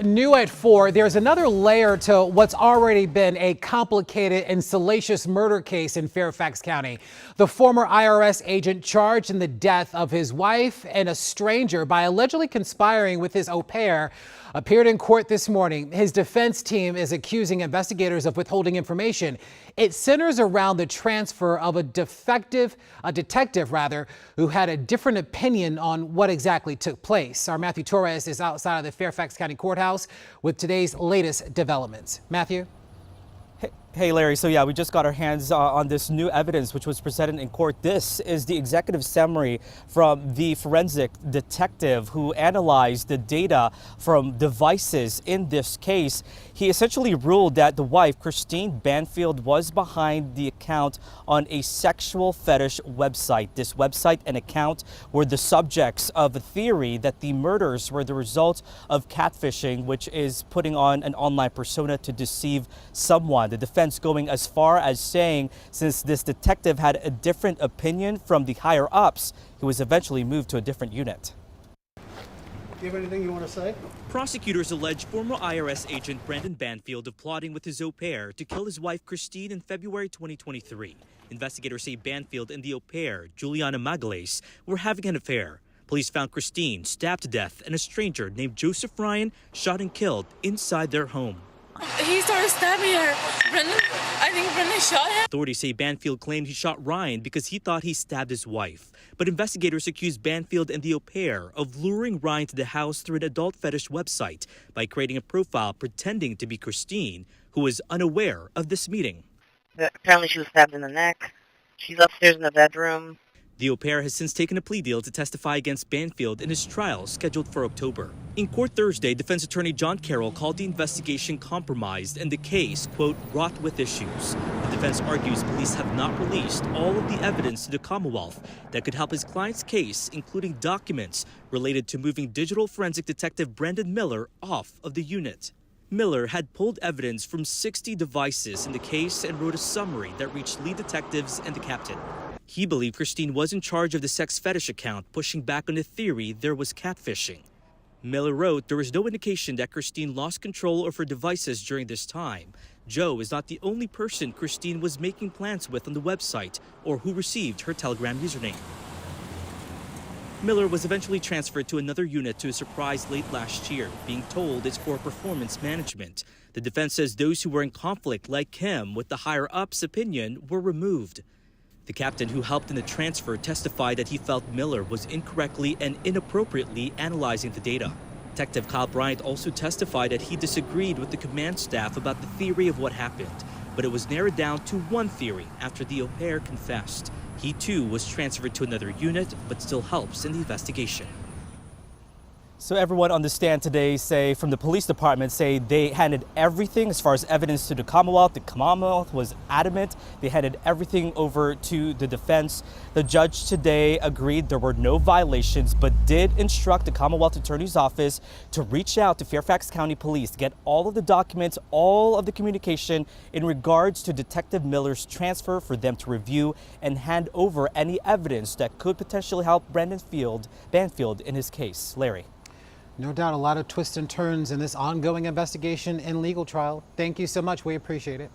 New at 4, there's another layer to what's already been a complicated and salacious murder case in Fairfax County. The former IRS agent charged in the death of his wife and a stranger by allegedly conspiring with his au pair appeared in court this morning. His defense team is accusing investigators of withholding information. It centers around the transfer of a detective who had a different opinion on what exactly took place. Our Matthew Torres is outside of the Fairfax County Courthouse with today's latest developments. Matthew? Hey, Larry. So, yeah, we just got our hands on this new evidence which was presented in court. This is the executive summary from the forensic detective who analyzed the data from devices in this case. He essentially ruled that the wife, Brendan Banfield, was behind the account on a sexual fetish website. This website and account were the subjects of a theory that the murders were the result of catfishing, which is putting on an online persona to deceive someone. The defense going as far as saying since this detective had a different opinion from the higher ups, he was eventually moved to a different unit. Do you have anything you want to say? Prosecutors allege former IRS agent Brendan Banfield of plotting with his au pair to kill his wife Christine in February 2023. Investigators say Banfield and the au pair, Juliana Magales, were having an affair. Police found Christine stabbed to death and a stranger named Joseph Ryan shot and killed inside their home. He started stabbing her. I think Brendan shot him. Authorities say Banfield claimed he shot Ryan because he thought he stabbed his wife. But investigators accused Banfield and the au pair of luring Ryan to the house through an adult fetish website by creating a profile pretending to be Christine, who was unaware of this meeting. Apparently she was stabbed in the neck. She's upstairs in the bedroom. The au pair has since taken a plea deal to testify against Banfield in his trial scheduled for October. In court Thursday, defense attorney John Carroll called the investigation compromised and the case, quote, wrought with issues. The defense argues police have not released all of the evidence to the Commonwealth that could help his client's case, including documents related to moving digital forensic detective Brendan Miller off of the unit. Miller had pulled evidence from 60 devices in the case and wrote a summary that reached lead detectives and the captain. He believed Christine was in charge of the sex fetish account, pushing back on the theory there was catfishing. Miller wrote there was no indication that Christine lost control of her devices during this time. Joe is not the only person Christine was making plans with on the website or who received her Telegram username. Miller was eventually transferred to another unit to a surprise late last year, being told it's for performance management. The defense says those who were in conflict, like him, with the higher-ups' opinion, were removed. The captain who helped in the transfer testified that he felt Miller was incorrectly and inappropriately analyzing the data. Detective Kyle Bryant also testified that he disagreed with the command staff about the theory of what happened, but it was narrowed down to one theory after the au pair confessed. He too was transferred to another unit, but still helps in the investigation. So everyone on the stand today from the police department say they handed everything as far as evidence to the Commonwealth. The Commonwealth was adamant. They handed everything over to the defense. The judge today agreed there were no violations, but did instruct the Commonwealth Attorney's Office to reach out to Fairfax County Police to get all of the documents, all of the communication in regards to Detective Miller's transfer for them to review and hand over any evidence that could potentially help Brendan Banfield in his case. Larry. No doubt a lot of twists and turns in this ongoing investigation and legal trial. Thank you so much. We appreciate it.